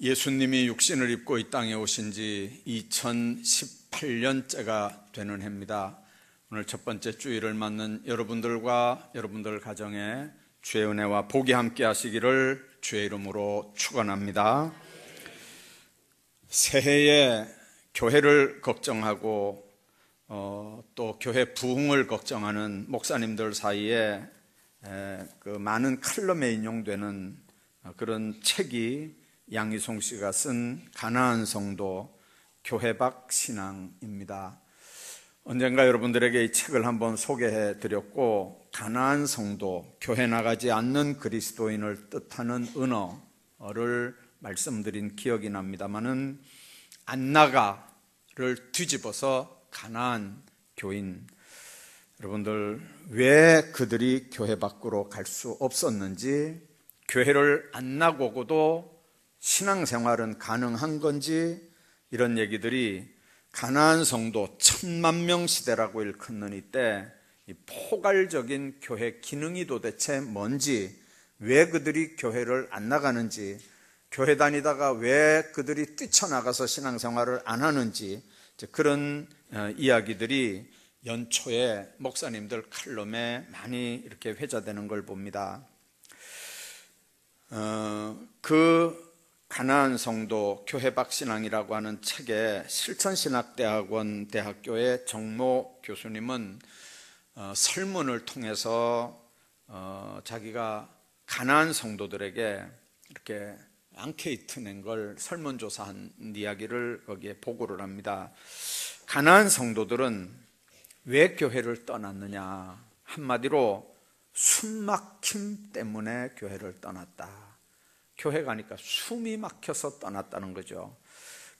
예수님이 육신을 입고 이 땅에 오신 지 2018년째가 되는 해입니다. 오늘 첫 번째 주일을 맞는 여러분들과 여러분들 가정에 주의 은혜와 복이 함께 하시기를 주의 이름으로 축원합니다. 새해에 교회를 걱정하고 또 교회 부흥을 걱정하는 목사님들 사이에 그 많은 칼럼에 인용되는 그런 책이 양희송 씨가 쓴 가나안 성도 교회 밖 신앙입니다. 언젠가 여러분들에게 이 책을 한번 소개해 드렸고, 가나안 성도, 교회 나가지 않는 그리스도인을 뜻하는 은어를 말씀드린 기억이 납니다만은, 안 나가를 뒤집어서 가나안 교인, 여러분들 왜 그들이 교회 밖으로 갈 수 없었는지, 교회를 안 나고도 신앙생활은 가능한 건지, 이런 얘기들이 가나안 성도 1000만 시대라고 일컫는 이때 이 포괄적인 교회 기능이 도대체 뭔지, 왜 그들이 교회를 안 나가는지, 교회 다니다가 왜 그들이 뛰쳐나가서 신앙생활을 안 하는지, 그런 이야기들이 연초에 목사님들 칼럼에 많이 이렇게 회자되는 걸 봅니다. 그 가나안 성도 교회 밖 신앙이라고 하는 책에 실천신학대학원 대학교의 정모 교수님은 설문을 통해서 자기가 가나안 성도들에게 이렇게 앙케이트 낸 걸 설문조사한 이야기를 거기에 보고를 합니다. 가나안 성도들은 왜 교회를 떠났느냐, 한마디로 숨막힘 때문에 교회를 떠났다. 교회 가니까 숨이 막혀서 떠났다는 거죠.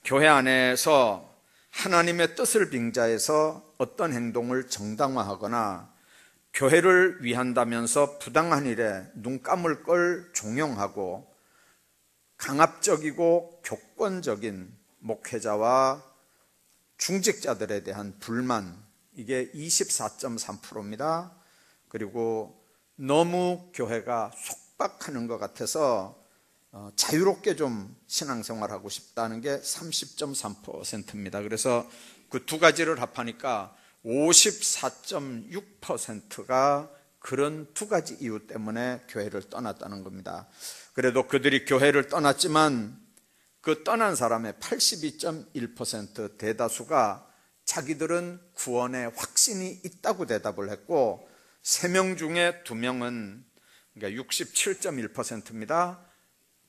교회 안에서 하나님의 뜻을 빙자해서 어떤 행동을 정당화하거나 교회를 위한다면서 부당한 일에 눈 감을 걸 종용하고 강압적이고 교권적인 목회자와 중직자들에 대한 불만, 이게 24.3%입니다. 그리고 너무 교회가 속박하는 것 같아서 자유롭게 좀 신앙생활하고 싶다는 게 30.3%입니다. 그래서 그 두 가지를 합하니까 54.6%가 그런 두 가지 이유 때문에 교회를 떠났다는 겁니다. 그래도 그들이 교회를 떠났지만 그 떠난 사람의 82.1% 대다수가 자기들은 구원에 확신이 있다고 대답을 했고, 3명 중에 2명은, 그러니까 67.1%입니다.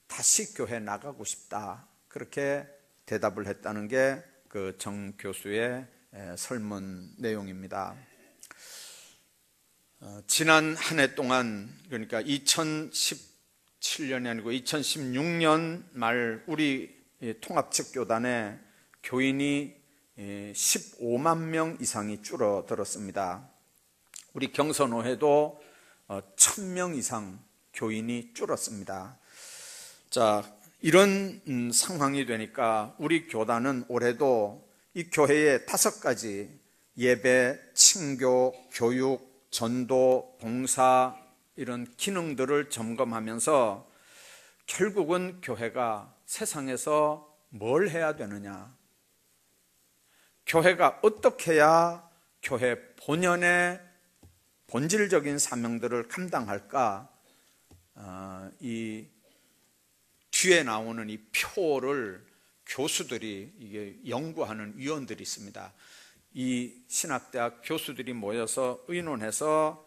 다시 교회 나가고 싶다, 그렇게 대답을 했다는 게 그 정 교수의 설문 내용입니다. 지난 한 해 동안, 그러니까 2017년이 아니고 2016년 말 우리 통합측교단에 교인이 15만 명 이상이 줄어들었습니다. 우리 경선호회도 1000명 이상 교인이 줄었습니다. 자, 이런 상황이 되니까 우리 교단은 올해도 이 교회의 5가지 예배, 친교, 교육, 전도, 봉사, 이런 기능들을 점검하면서 결국은 교회가 세상에서 뭘 해야 되느냐, 교회가 어떻게 해야 교회 본연의 본질적인 사명들을 감당할까, 이 뒤에 나오는 이 표를 교수들이, 이게 연구하는 위원들이 있습니다. 이 신학대학 교수들이 모여서 의논해서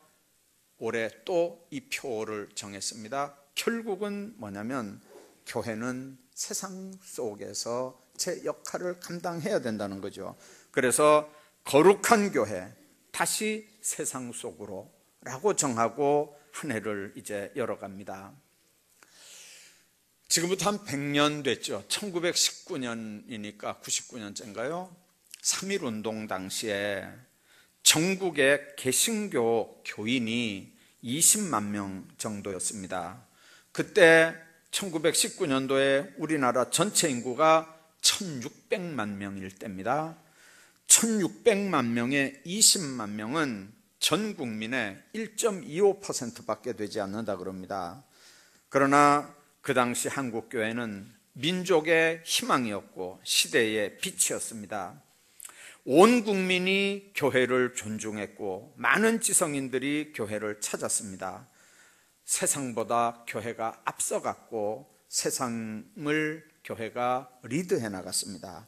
올해 또 이 표를 정했습니다. 결국은 뭐냐면 교회는 세상 속에서 제 역할을 감당해야 된다는 거죠. 그래서 거룩한 교회, 다시 세상 속으로 라고 정하고 한 해를 이제 열어갑니다. 지금부터 한 100년 됐죠. 1919년이니까 99년째인가요? 3.1운동 당시에 전국의 개신교 교인이 20만 명 정도였습니다. 그때 1919년도에 우리나라 전체 인구가 1600만 명일 때입니다. 1600만 명의 20만 명은 전 국민의 1.25%밖에 되지 않는다 그럽니다. 그러나 그 당시 한국교회는 민족의 희망이었고 시대의 빛이었습니다. 온 국민이 교회를 존중했고 많은 지성인들이 교회를 찾았습니다. 세상보다 교회가 앞서갔고 세상을 교회가 리드해 나갔습니다.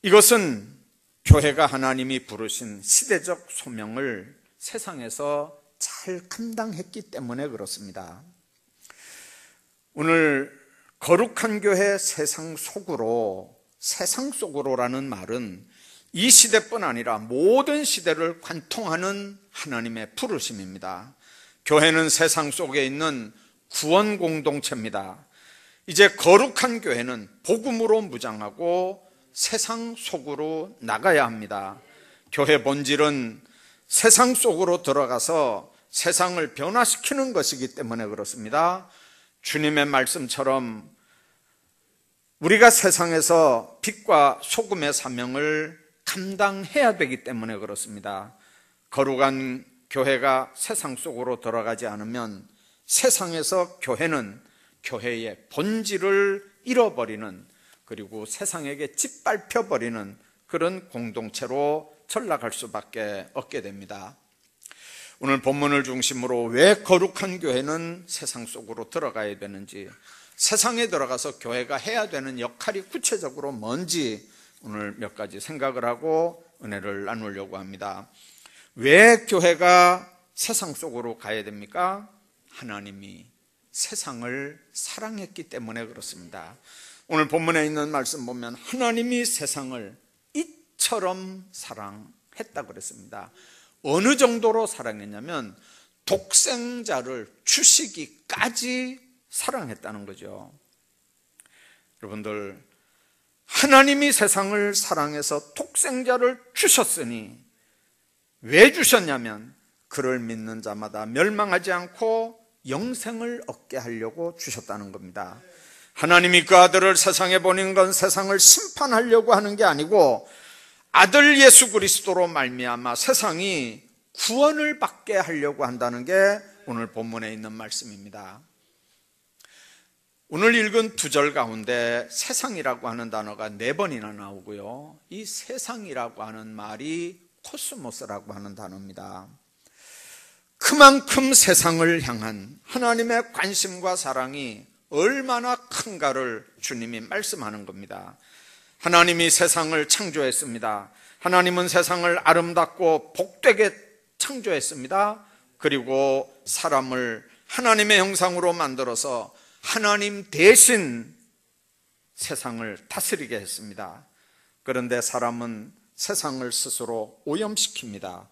이것은 교회가 하나님이 부르신 시대적 소명을 세상에서 잘 감당했기 때문에 그렇습니다. 오늘 거룩한 교회 세상 속으로라는 말은 이 시대뿐 아니라 모든 시대를 관통하는 하나님의 부르심입니다. 교회는 세상 속에 있는 구원 공동체입니다. 이제 거룩한 교회는 복음으로 무장하고 세상 속으로 나가야 합니다. 교회 본질은 세상 속으로 들어가서 세상을 변화시키는 것이기 때문에 그렇습니다. 주님의 말씀처럼 우리가 세상에서 빛과 소금의 사명을 감당해야 되기 때문에 그렇습니다. 거룩한 교회가 세상 속으로 들어가지 않으면 세상에서 교회는 교회의 본질을 잃어버리는, 그리고 세상에게 짓밟혀버리는 그런 공동체로 전락할 수밖에 없게 됩니다. 오늘 본문을 중심으로 왜 거룩한 교회는 세상 속으로 들어가야 되는지, 세상에 들어가서 교회가 해야 되는 역할이 구체적으로 뭔지 오늘 몇 가지 생각을 하고 은혜를 나누려고 합니다. 왜 교회가 세상 속으로 가야 됩니까? 하나님이 세상을 사랑했기 때문에 그렇습니다. 오늘 본문에 있는 말씀 보면 하나님이 세상을 이처럼 사랑했다 그랬습니다. 어느 정도로 사랑했냐면 독생자를 주시기까지 사랑했다는 거죠. 여러분들, 하나님이 세상을 사랑해서 독생자를 주셨으니 왜 주셨냐면 그를 믿는 자마다 멸망하지 않고 영생을 얻게 하려고 주셨다는 겁니다. 하나님이 그 아들을 세상에 보낸 건 세상을 심판하려고 하는 게 아니고 아들 예수 그리스도로 말미암아 세상이 구원을 받게 하려고 한다는 게 오늘 본문에 있는 말씀입니다. 오늘 읽은 두 절 가운데 세상이라고 하는 단어가 4번이나 나오고요, 이 세상이라고 하는 말이 코스모스라고 하는 단어입니다. 그만큼 세상을 향한 하나님의 관심과 사랑이 얼마나 큰가를 주님이 말씀하는 겁니다. 하나님이 세상을 창조했습니다. 하나님은 세상을 아름답고 복되게 창조했습니다. 그리고 사람을 하나님의 형상으로 만들어서 하나님 대신 세상을 다스리게 했습니다. 그런데 사람은 세상을 스스로 오염시킵니다.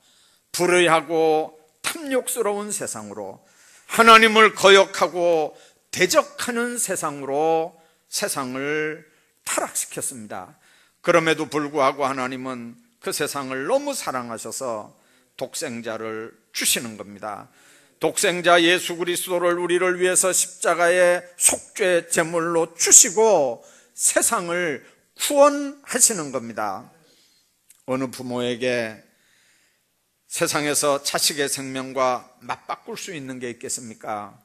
불의하고 탐욕스러운 세상으로, 하나님을 거역하고 대적하는 세상으로 세상을 타락시켰습니다. 그럼에도 불구하고 하나님은 그 세상을 너무 사랑하셔서 독생자를 주시는 겁니다. 독생자 예수 그리스도를 우리를 위해서 십자가의 속죄 제물로 주시고 세상을 구원하시는 겁니다. 어느 부모에게 세상에서 자식의 생명과 맞바꿀 수 있는 게 있겠습니까?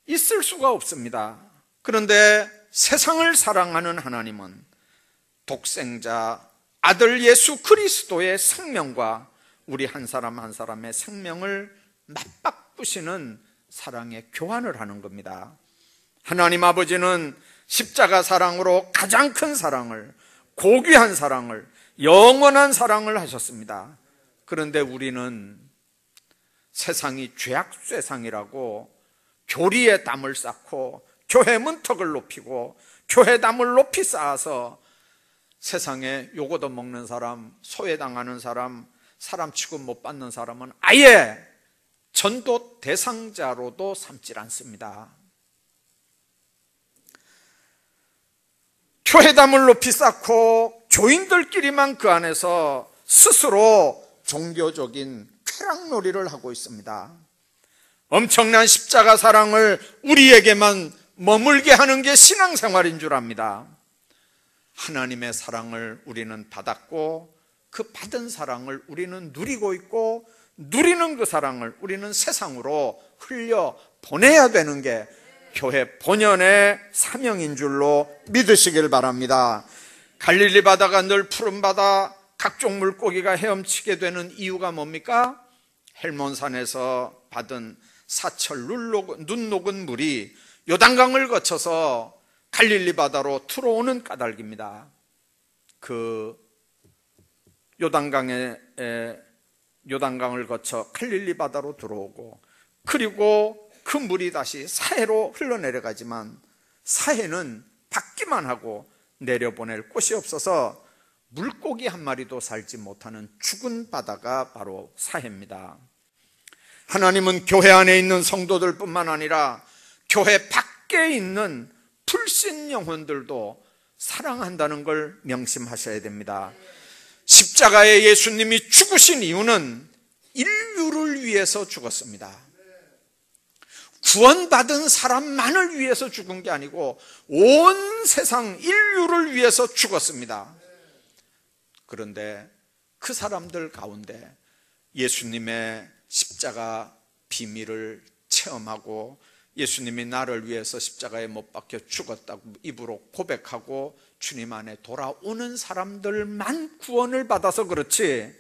있을 수가 없습니다. 그런데 세상을 사랑하는 하나님은 독생자 아들 예수 그리스도의 생명과 우리 한 사람 한 사람의 생명을 맞바꾸시는 사랑의 교환을 하는 겁니다. 하나님 아버지는 십자가 사랑으로 가장 큰 사랑을, 고귀한 사랑을, 영원한 사랑을 하셨습니다. 그런데 우리는 세상이 죄악 세상이라고 교리에 담을 쌓고 교회 문턱을 높이고 교회담을 높이 쌓아서 세상에 욕 얻어먹는 사람, 소외당하는 사람, 사람 취급 못 받는 사람은 아예 전도 대상자로도 삼질 않습니다. 교회담을 높이 쌓고 교인들끼리만 그 안에서 스스로 종교적인 쾌락놀이를 하고 있습니다. 엄청난 십자가 사랑을 우리에게만 머물게 하는 게 신앙생활인 줄 압니다. 하나님의 사랑을 우리는 받았고 그 받은 사랑을 우리는 누리고 있고 누리는 그 사랑을 우리는 세상으로 흘려 보내야 되는 게 교회 본연의 사명인 줄로 믿으시길 바랍니다. 갈릴리 바다가 늘 푸른 바다, 각종 물고기가 헤엄치게 되는 이유가 뭡니까? 헬몬산에서 받은 사철 눈 녹은 물이 요단강을 거쳐서 갈릴리 바다로 들어오는 까닭입니다. 그 요단강을 거쳐 갈릴리 바다로 들어오고, 그리고 그 물이 다시 사해로 흘러내려가지만 사해는 받기만 하고 내려보낼 곳이 없어서 물고기 한 마리도 살지 못하는 죽은 바다가 바로 사해입니다. 하나님은 교회 안에 있는 성도들 뿐만 아니라 교회 밖에 있는 불신 영혼들도 사랑한다는 걸 명심하셔야 됩니다. 십자가에 예수님이 죽으신 이유는 인류를 위해서 죽었습니다. 구원받은 사람만을 위해서 죽은 게 아니고 온 세상 인류를 위해서 죽었습니다. 그런데 그 사람들 가운데 예수님의 십자가 비밀을 체험하고 예수님이 나를 위해서 십자가에 못 박혀 죽었다고 입으로 고백하고 주님 안에 돌아오는 사람들만 구원을 받아서 그렇지,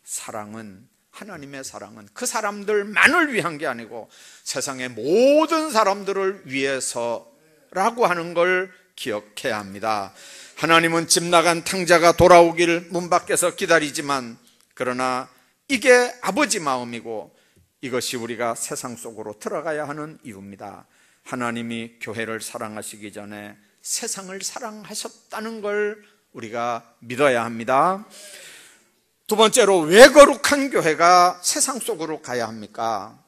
사랑은, 하나님의 사랑은 그 사람들만을 위한 게 아니고 세상의 모든 사람들을 위해서라고 하는 걸 기억해야 합니다. 하나님은 집 나간 탕자가 돌아오길 문 밖에서 기다리지만, 그러나 이게 아버지 마음이고 이것이 우리가 세상 속으로 들어가야 하는 이유입니다. 하나님이 교회를 사랑하시기 전에 세상을 사랑하셨다는 걸 우리가 믿어야 합니다. 두 번째로, 왜 거룩한 교회가 세상 속으로 가야 합니까?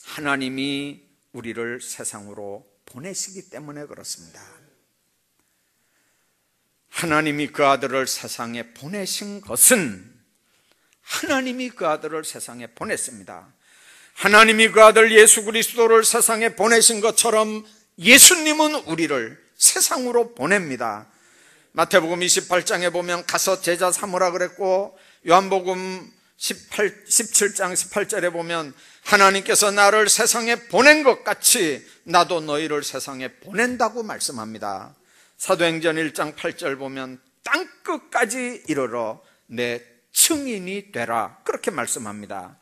하나님이 우리를 세상으로 보내시기 때문에 그렇습니다. 하나님이 그 아들을 세상에 보내신 것은, 하나님이 그 아들을 세상에 보냈습니다. 하나님이 그 아들 예수 그리스도를 세상에 보내신 것처럼 예수님은 우리를 세상으로 보냅니다. 마태복음 28장에 보면 가서 제자 삼으라 그랬고, 요한복음 17장 18절에 보면 하나님께서 나를 세상에 보낸 것 같이 나도 너희를 세상에 보낸다고 말씀합니다. 사도행전 1장 8절 보면 땅끝까지 이르러 내 증인이 되라, 그렇게 말씀합니다.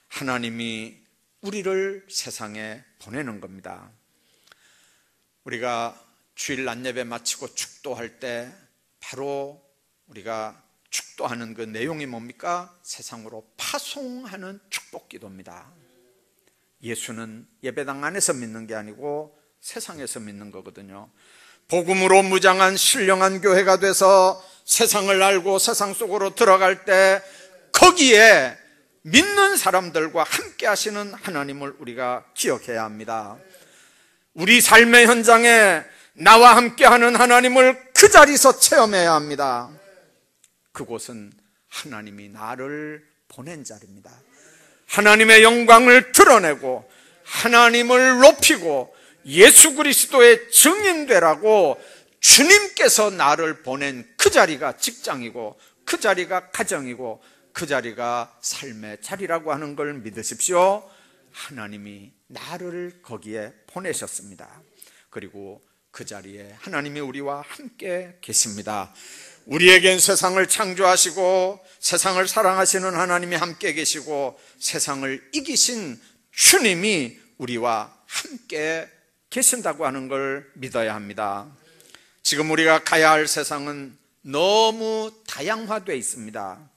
하나님이 우리를 세상에 보내는 겁니다. 우리가 주일 낮예배 마치고 축도할 때 바로 우리가 축도하는 그 내용이 뭡니까? 세상으로 파송하는 축복 기도입니다. 예수는 예배당 안에서 믿는 게 아니고 세상에서 믿는 거거든요. 복음으로 무장한 신령한 교회가 돼서 세상을 알고 세상 속으로 들어갈 때 거기에 믿는 사람들과 함께 하시는 하나님을 우리가 기억해야 합니다. 우리 삶의 현장에 나와 함께 하는 하나님을 그 자리에서 체험해야 합니다. 그곳은 하나님이 나를 보낸 자리입니다. 하나님의 영광을 드러내고 하나님을 높이고 예수 그리스도의 증인되라고 주님께서 나를 보낸 그 자리가 직장이고, 그 자리가 가정이고, 그 자리가 삶의 자리라고 하는 걸 믿으십시오. 하나님이 나를 거기에 보내셨습니다. 그리고 그 자리에 하나님이 우리와 함께 계십니다. 우리에겐 세상을 창조하시고 세상을 사랑하시는 하나님이 함께 계시고 세상을 이기신 주님이 우리와 함께 계신다고 하는 걸 믿어야 합니다. 지금 우리가 가야 할 세상은 너무 다양화되어 있습니다.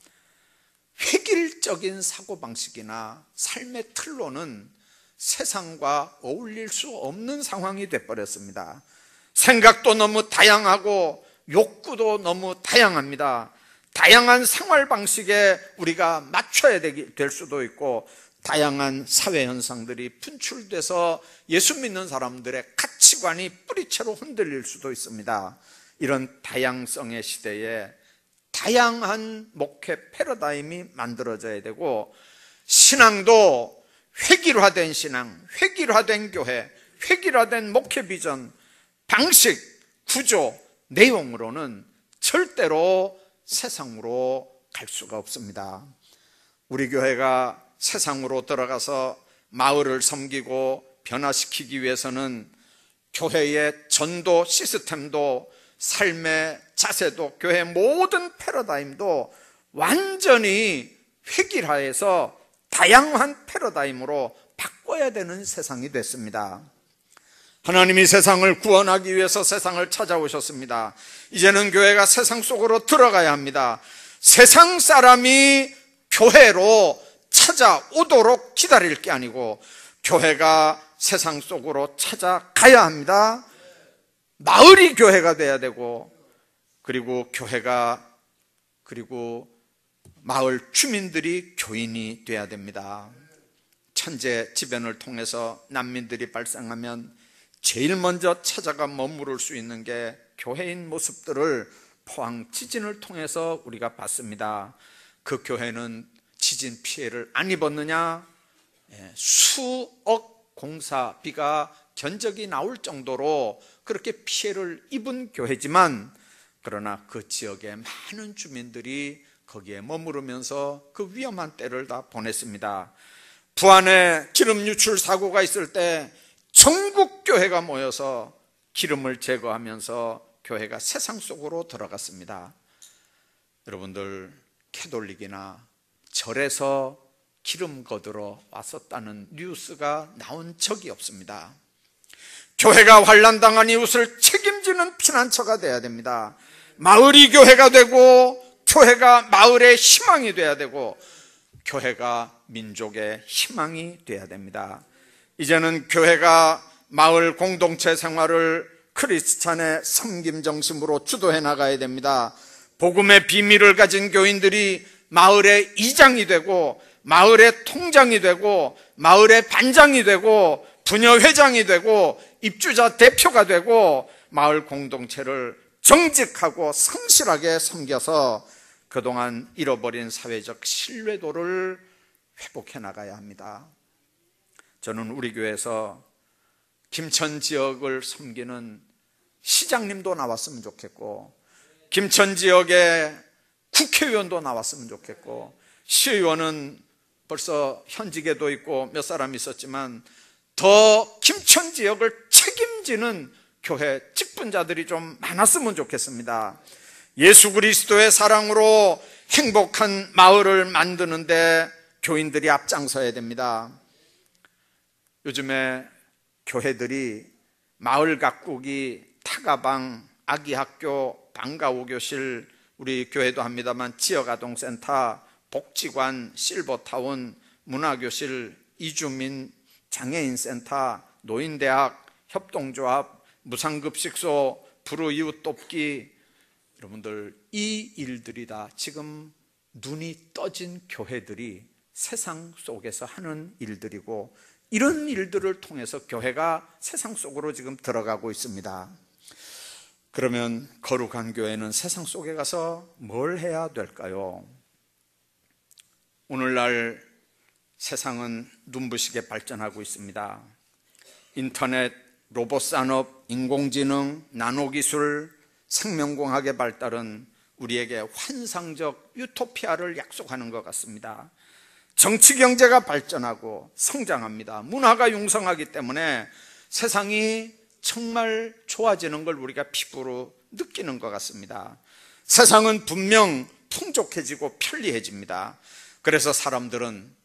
획일적인 사고방식이나 삶의 틀로는 세상과 어울릴 수 없는 상황이 되어버렸습니다. 생각도 너무 다양하고 욕구도 너무 다양합니다. 다양한 생활 방식에 우리가 맞춰야 될 수도 있고, 다양한 사회 현상들이 분출돼서 예수 믿는 사람들의 가치관이 뿌리채로 흔들릴 수도 있습니다. 이런 다양성의 시대에 다양한 목회 패러다임이 만들어져야 되고, 신앙도 획일화된 신앙, 획일화된 교회, 획일화된 목회 비전, 방식, 구조, 내용으로는 절대로 세상으로 갈 수가 없습니다. 우리 교회가 세상으로 들어가서 마을을 섬기고 변화시키기 위해서는 교회의 전도 시스템도, 삶의 자세도, 교회의 모든 패러다임도 완전히 획일화해서 다양한 패러다임으로 바꿔야 되는 세상이 됐습니다. 하나님이 세상을 구원하기 위해서 세상을 찾아오셨습니다. 이제는 교회가 세상 속으로 들어가야 합니다. 세상 사람이 교회로 찾아오도록 기다릴 게 아니고 교회가 세상 속으로 찾아가야 합니다. 마을이 교회가 돼야 되고, 그리고 마을 주민들이 교인이 돼야 됩니다. 천재지변을 통해서 난민들이 발생하면 제일 먼저 찾아가 머무를 수 있는 게 교회인 모습들을 포항 지진을 통해서 우리가 봤습니다. 그 교회는 지진 피해를 안 입었느냐? 수억 공사비가 견적이 나올 정도로 그렇게 피해를 입은 교회지만, 그러나 그 지역의 많은 주민들이 거기에 머무르면서 그 위험한 때를 다 보냈습니다. 부안에 기름 유출 사고가 있을 때 전국 교회가 모여서 기름을 제거하면서 교회가 세상 속으로 들어갔습니다. 여러분들, 캐톨릭이나 절에서 기름 거두러 왔었다는 뉴스가 나온 적이 없습니다. 교회가 환난당한 이웃을 책임지는 피난처가 돼야 됩니다. 마을이 교회가 되고, 교회가 마을의 희망이 돼야 되고, 교회가 민족의 희망이 돼야 됩니다. 이제는 교회가 마을 공동체 생활을 크리스찬의 섬김 정신으로 주도해 나가야 됩니다. 복음의 비밀을 가진 교인들이 마을의 이장이 되고, 마을의 통장이 되고, 마을의 반장이 되고, 부녀회장이 되고, 입주자 대표가 되고, 마을 공동체를 정직하고 성실하게 섬겨서 그동안 잃어버린 사회적 신뢰도를 회복해 나가야 합니다. 저는 우리 교회에서 김천 지역을 섬기는 시장님도 나왔으면 좋겠고, 김천 지역의 국회의원도 나왔으면 좋겠고, 시의원은 벌써 현직에도 있고 몇 사람 있었지만 더 김천 지역을 책임지는 교회 직분자들이 좀 많았으면 좋겠습니다. 예수 그리스도의 사랑으로 행복한 마을을 만드는데 교인들이 앞장서야 됩니다. 요즘에 교회들이 마을 가꾸기, 타가방, 아기학교, 방과후교실, 우리 교회도 합니다만 지역아동센터, 복지관, 실버타운, 문화교실, 이주민, 장애인센터, 노인대학, 협동조합, 무상급식소, 불우이웃 돕기, 여러분들, 이 일들이 다 지금 눈이 떠진 교회들이 세상 속에서 하는 일들이고, 이런 일들을 통해서 교회가 세상 속으로 지금 들어가고 있습니다. 그러면 거룩한 교회는 세상 속에 가서 뭘 해야 될까요? 오늘날 세상은 눈부시게 발전하고 있습니다. 인터넷, 로봇산업, 인공지능, 나노기술, 생명공학의 발달은 우리에게 환상적 유토피아를 약속하는 것 같습니다. 정치 경제가 발전하고 성장합니다. 문화가 융성하기 때문에 세상이 정말 좋아지는 걸 우리가 피부로 느끼는 것 같습니다. 세상은 분명 풍족해지고 편리해집니다. 그래서 사람들은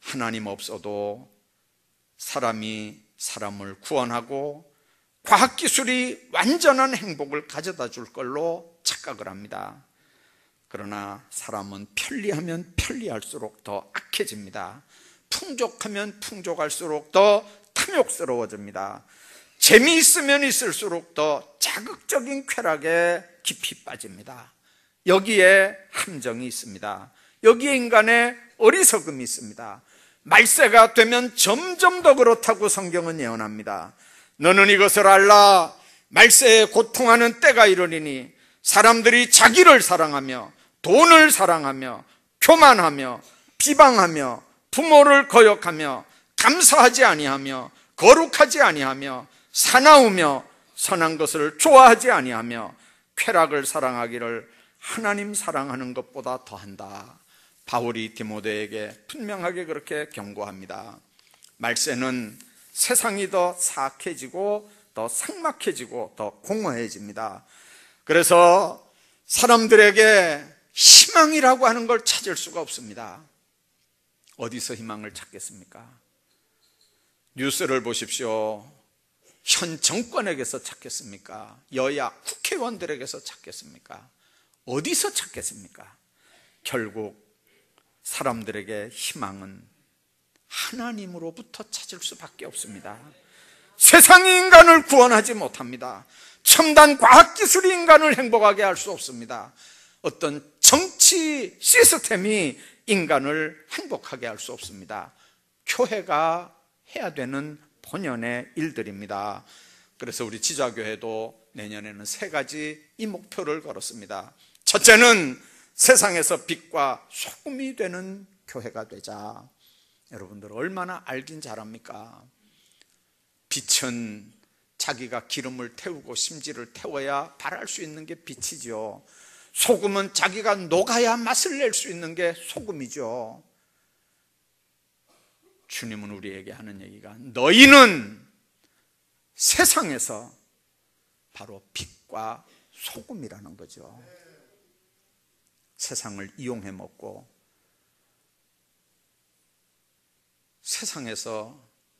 하나님 없어도 사람이 사람을 구원하고 과학기술이 완전한 행복을 가져다 줄 걸로 착각을 합니다. 그러나 사람은 편리하면 편리할수록 더 악해집니다. 풍족하면 풍족할수록 더 탐욕스러워집니다. 재미있으면 있을수록 더 자극적인 쾌락에 깊이 빠집니다. 여기에 함정이 있습니다. 여기에 인간의 어리석음이 있습니다. 말세가 되면 점점 더 그렇다고 성경은 예언합니다. 너는 이것을 알라. 말세에 고통하는 때가 이르리니 사람들이 자기를 사랑하며 돈을 사랑하며 교만하며 비방하며 부모를 거역하며 감사하지 아니하며 거룩하지 아니하며 사나우며 선한 것을 좋아하지 아니하며 쾌락을 사랑하기를 하나님 사랑하는 것보다 더한다. 바울이 디모데에게 분명하게 그렇게 경고합니다. 말세는 세상이 더 사악해지고 더 삭막해지고 더 공허해집니다. 그래서 사람들에게 희망이라고 하는 걸 찾을 수가 없습니다. 어디서 희망을 찾겠습니까? 뉴스를 보십시오. 현 정권에게서 찾겠습니까? 여야 국회의원들에게서 찾겠습니까? 어디서 찾겠습니까? 결국 사람들에게 희망은 하나님으로부터 찾을 수밖에 없습니다. 세상이 인간을 구원하지 못합니다. 첨단 과학기술이 인간을 행복하게 할 수 없습니다. 어떤 정치 시스템이 인간을 행복하게 할 수 없습니다. 교회가 해야 되는 본연의 일들입니다. 그래서 우리 지자교회도 내년에는 3가지 이 목표를 걸었습니다. 첫째는 세상에서 빛과 소금이 되는 교회가 되자. 여러분들 얼마나 알긴 잘합니까? 빛은 자기가 기름을 태우고 심지를 태워야 발할 수 있는 게 빛이죠. 소금은 자기가 녹아야 맛을 낼 수 있는 게 소금이죠. 주님은 우리에게 하는 얘기가, 너희는 세상에서 바로 빛과 소금이라는 거죠. 세상을 이용해 먹고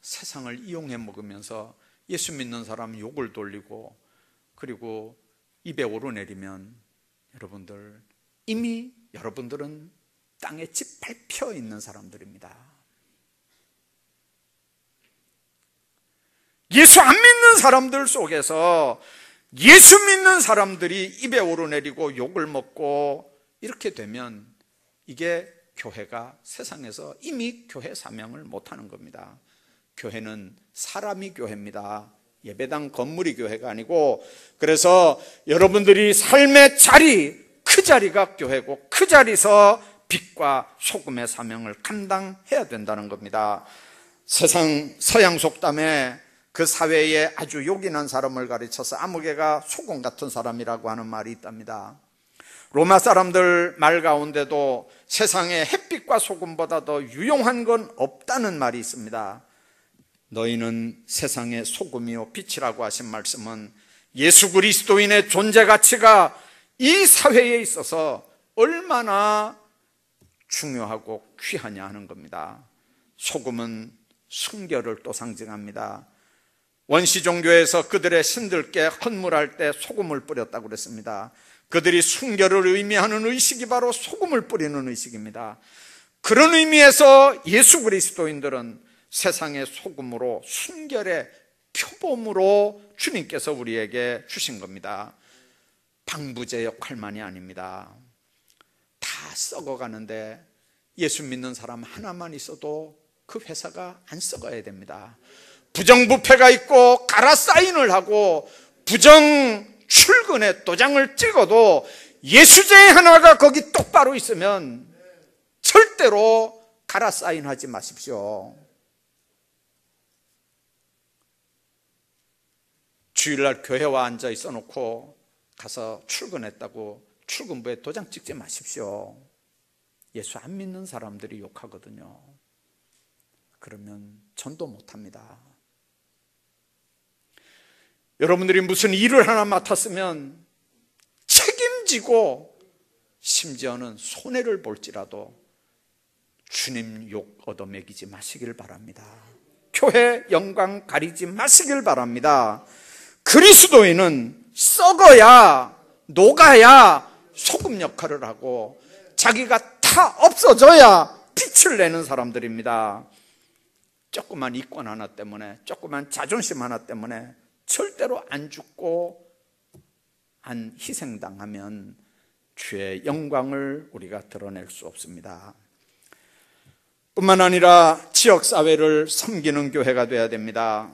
세상을 이용해 먹으면서 예수 믿는 사람 욕을 돌리고 그리고 입에 오르내리면 이미 여러분들은 땅에 짓밟혀 있는 사람들입니다. 예수 안 믿는 사람들 속에서 예수 믿는 사람들이 입에 오르내리고 욕을 먹고 이렇게 되면 이게 교회가 세상에서 이미 교회 사명을 못하는 겁니다. 교회는 사람이 교회입니다. 예배당 건물이 교회가 아니고, 그래서 여러분들이 삶의 자리, 그 자리가 교회고 그 자리에서 빛과 소금의 사명을 감당해야 된다는 겁니다. 세상 서양 속담에 그 사회에 아주 요긴한 사람을 가르쳐서 아무개가 소금 같은 사람이라고 하는 말이 있답니다. 로마 사람들 말 가운데도 세상에 햇빛과 소금보다 더 유용한 건 없다는 말이 있습니다. 너희는 세상의 소금이요 빛이라고 하신 말씀은 예수 그리스도인의 존재 가치가 이 사회에 있어서 얼마나 중요하고 귀하냐 하는 겁니다. 소금은 순결을 또 상징합니다. 원시 종교에서 그들의 신들께 헌물할 때 소금을 뿌렸다고 그랬습니다. 그들이 순결을 의미하는 의식이 바로 소금을 뿌리는 의식입니다. 그런 의미에서 예수 그리스도인들은 세상의 소금으로, 순결의 표범으로 주님께서 우리에게 주신 겁니다. 방부제 역할만이 아닙니다. 다 썩어가는데 예수 믿는 사람 하나만 있어도 그 회사가 안 썩어야 됩니다. 부정부패가 있고 가라 사인을 하고 부정 출근에 도장을 찍어도 예수제 하나가 거기 똑바로 있으면 절대로 가라 사인하지 마십시오. 주일날 교회와 앉아 있어 놓고 가서 출근했다고 출근부에 도장 찍지 마십시오. 예수 안 믿는 사람들이 욕하거든요. 그러면 전도 못합니다. 여러분들이 무슨 일을 하나 맡았으면 책임지고 심지어는 손해를 볼지라도 주님 욕 얻어먹이지 마시길 바랍니다. 교회 영광 가리지 마시길 바랍니다. 그리스도인은 썩어야, 녹아야 소금 역할을 하고 자기가 다 없어져야 빛을 내는 사람들입니다. 조그만 이권 하나 때문에, 조그만 자존심 하나 때문에 절대로 안 죽고 안 희생당하면 주의 영광을 우리가 드러낼 수 없습니다. 뿐만 아니라 지역사회를 섬기는 교회가 되어야 됩니다.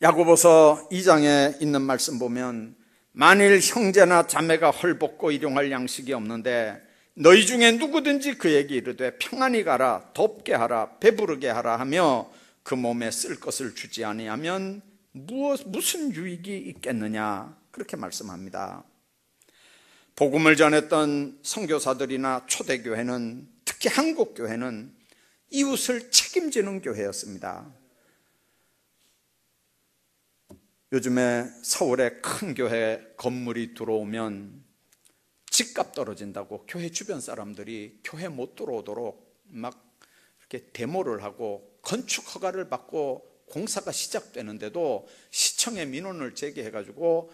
야고보서 2장에 있는 말씀 보면, 만일 형제나 자매가 헐벗고 일용할 양식이 없는데 너희 중에 누구든지 그에게 이르되 평안히 가라, 덥게 하라, 배부르게 하라 하며 그 몸에 쓸 것을 주지 아니하면 무슨 유익이 있겠느냐, 그렇게 말씀합니다. 복음을 전했던 선교사들이나 초대교회는, 특히 한국교회는 이웃을 책임지는 교회였습니다. 요즘에 서울에 큰 교회 건물이 들어오면 집값 떨어진다고 교회 주변 사람들이 교회 못 들어오도록 막 이렇게 데모를 하고 건축 허가를 받고 공사가 시작되는데도 시청에 민원을 제기해가지고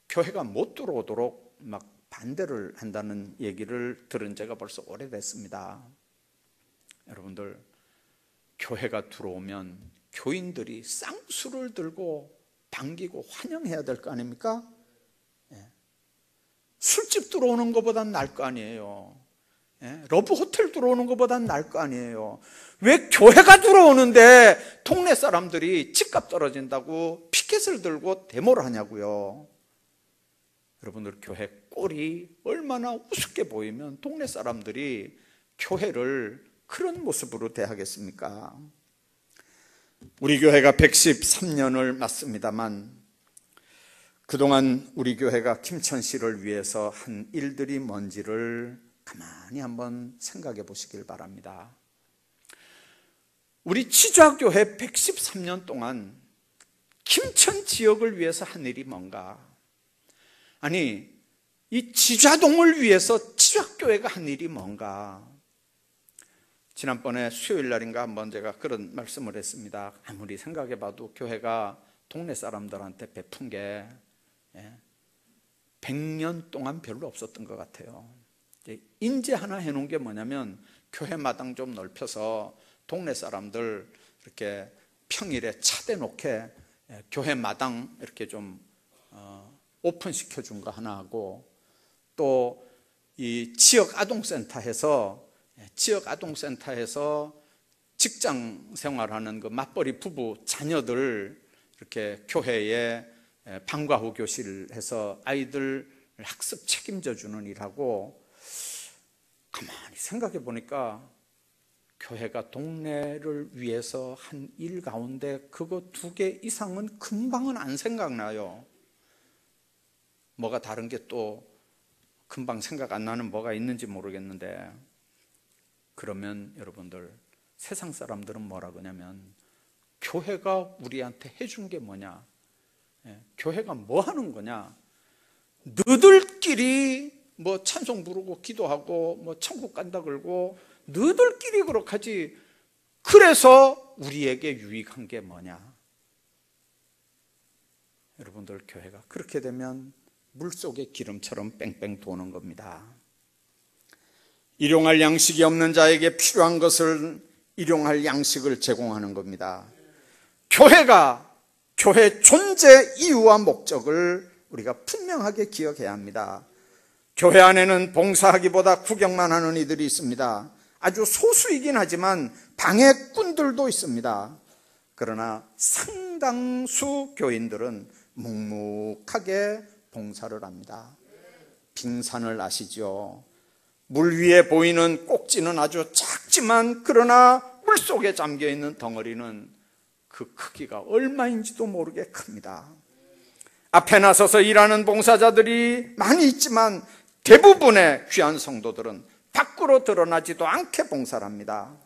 교회가 못 들어오도록 막 반대를 한다는 얘기를 들은 지가 벌써 오래됐습니다. 여러분들, 교회가 들어오면 교인들이 쌍수를 들고 반기고 환영해야 될 거 아닙니까? 술집 들어오는 것보단 나을 거 아니에요. 러브 호텔 들어오는 것보단 나을 거 아니에요. 왜 교회가 들어오는데 동네 사람들이 집값 떨어진다고 피켓을 들고 데모를 하냐고요. 여러분들, 교회 꼴이 얼마나 우습게 보이면 동네 사람들이 교회를 그런 모습으로 대하겠습니까? 우리 교회가 113년을 맞습니다만 그동안 우리 교회가 김천 씨를 위해서 한 일들이 뭔지를 가만히 한번 생각해 보시길 바랍니다. 우리 지좌교회 113년 동안 김천 지역을 위해서 한 일이 뭔가? 아니, 이 지좌동을 위해서 지좌교회가 한 일이 뭔가? 지난번에 수요일 날인가 한번 제가 그런 말씀을 했습니다. 아무리 생각해 봐도 교회가 동네 사람들한테 베푼 게 100년 동안 별로 없었던 것 같아요. 인제 하나 해놓은 게 뭐냐면 교회 마당 좀 넓혀서 동네 사람들 이렇게 평일에 차대 놓게 교회 마당 이렇게 좀 오픈시켜 준 거 하나 하고, 또 이 지역 아동센터에서 직장 생활하는 그 맞벌이 부부 자녀들 이렇게 교회에 방과 후 교실 해서 아이들 학습 책임져 주는 일하고, 가만히 생각해 보니까 교회가 동네를 위해서 한 일 가운데 그거 2개 이상은 금방은 안 생각나요. 뭐가 다른 게 또 금방 생각 안 나는 뭐가 있는지 모르겠는데, 그러면 여러분들, 세상 사람들은 뭐라 그러냐면 교회가 우리한테 해준 게 뭐냐? 교회가 뭐 하는 거냐? 너들끼리 뭐 찬송 부르고 기도하고 뭐 천국 간다 그러고 너들끼리 그렇게 하지, 그래서 우리에게 유익한 게 뭐냐? 여러분들, 교회가 그렇게 되면 물속에 기름처럼 뺑뺑 도는 겁니다. 일용할 양식이 없는 자에게 필요한 것을 일용할 양식을 제공하는 겁니다. 교회가 교회 존재 이유와 목적을 우리가 분명하게 기억해야 합니다. 교회 안에는 봉사하기보다 구경만 하는 이들이 있습니다. 아주 소수이긴 하지만 방해꾼들도 있습니다. 그러나 상당수 교인들은 묵묵하게 봉사를 합니다. 빙산을 아시죠? 물 위에 보이는 꼭지는 아주 작지만 그러나 물속에 잠겨있는 덩어리는 그 크기가 얼마인지도 모르게 큽니다. 앞에 나서서 일하는 봉사자들이 많이 있지만 대부분의 귀한 성도들은 밖으로 드러나지도 않게 봉사를 합니다.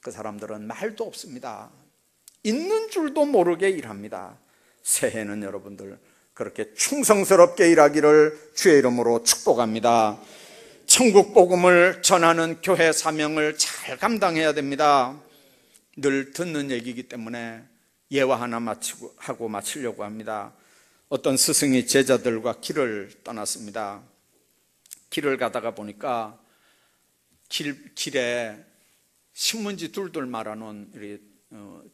그 사람들은 말도 없습니다. 있는 줄도 모르게 일합니다. 새해는 여러분들 그렇게 충성스럽게 일하기를 주의 이름으로 축복합니다. 천국 복음을 전하는 교회 사명을 잘 감당해야 됩니다. 늘 듣는 얘기이기 때문에 예화 하나 하고 마치려고 합니다. 어떤 스승이 제자들과 길을 떠났습니다. 길을 가다가 보니까 길에 신문지 둘둘 말아놓은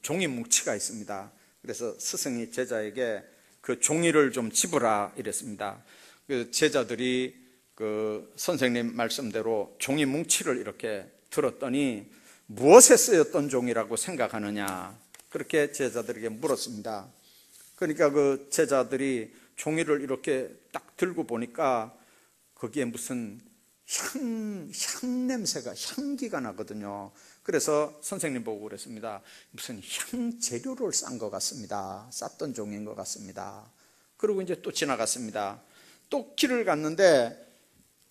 종이 뭉치가 있습니다. 그래서 스승이 제자에게 그 종이를 좀 집으라 이랬습니다. 그 제자들이 그 선생님 말씀대로 종이 뭉치를 이렇게 들었더니 무엇에 쓰였던 종이라고 생각하느냐, 그렇게 제자들에게 물었습니다. 그러니까 그 제자들이 종이를 이렇게 딱 들고 보니까 거기에 무슨 향냄새가, 향기가 나거든요. 그래서 선생님 보고 그랬습니다. 무슨 향재료를 싼 것 같습니다. 쌌던 종인 것 같습니다. 그리고 이제 또 지나갔습니다. 또 길을 갔는데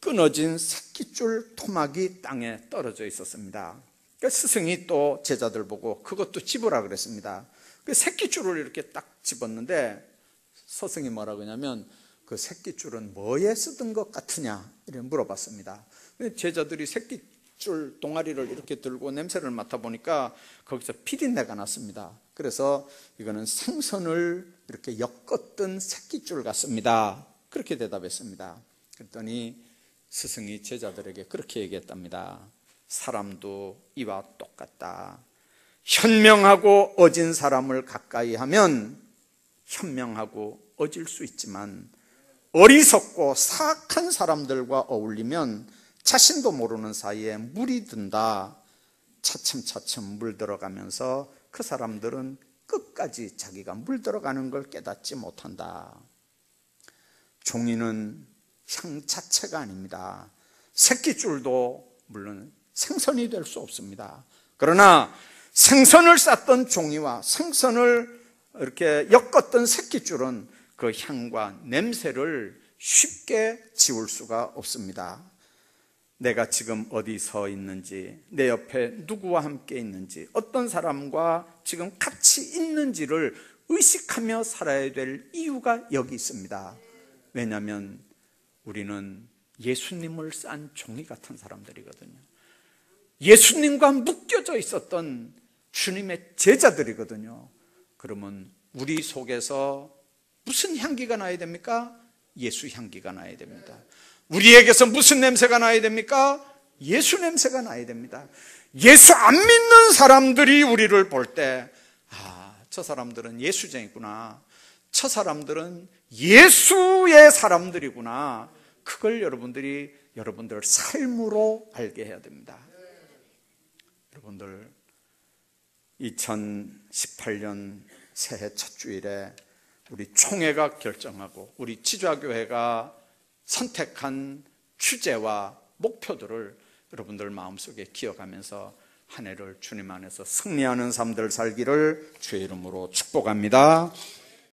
끊어진 새끼줄 토막이 땅에 떨어져 있었습니다. 그러니까 스승이 또 제자들 보고 그것도 집으라 그랬습니다. 그 새끼줄을 이렇게 딱 집었는데 스승이 뭐라 그러냐면 그 새끼줄은 뭐에 쓰던 것 같으냐 이렇게 물어봤습니다. 제자들이 새끼줄 동아리를 이렇게 들고 냄새를 맡아보니까 거기서 비린내가 났습니다. 그래서 이거는 생선을 이렇게 엮었던 새끼줄 같습니다. 그렇게 대답했습니다. 그랬더니 스승이 제자들에게 그렇게 얘기했답니다. 사람도 이와 똑같다. 현명하고 어진 사람을 가까이 하면 현명하고 어질 수 있지만 어리석고 사악한 사람들과 어울리면 자신도 모르는 사이에 물이 든다. 차츰차츰 물들어가면서 그 사람들은 끝까지 자기가 물들어가는 걸 깨닫지 못한다. 종이는 향 자체가 아닙니다. 새끼줄도 물론 생선이 될 수 없습니다. 그러나 생선을 쌌던 종이와 생선을 이렇게 엮었던 새끼줄은 그 향과 냄새를 쉽게 지울 수가 없습니다. 내가 지금 어디 서 있는지, 내 옆에 누구와 함께 있는지, 어떤 사람과 지금 같이 있는지를 의식하며 살아야 될 이유가 여기 있습니다. 왜냐하면 우리는 예수님을 싼 종이 같은 사람들이거든요. 예수님과 묶여져 있었던 주님의 제자들이거든요. 그러면 우리 속에서 무슨 향기가 나야 됩니까? 예수 향기가 나야 됩니다. 우리에게서 무슨 냄새가 나야 됩니까? 예수 냄새가 나야 됩니다. 예수 안 믿는 사람들이 우리를 볼 때, 저 사람들은 예수쟁이구나, 저 사람들은 예수의 사람들이구나, 그걸 여러분들 삶으로 알게 해야 됩니다. 여러분들 2018년 새해 첫 주일에 우리 총회가 결정하고 우리 지좌교회가 선택한 주제와 목표들을 여러분들 마음속에 기억하면서 한 해를 주님 안에서 승리하는 삶들 살기를 주의 이름으로 축복합니다.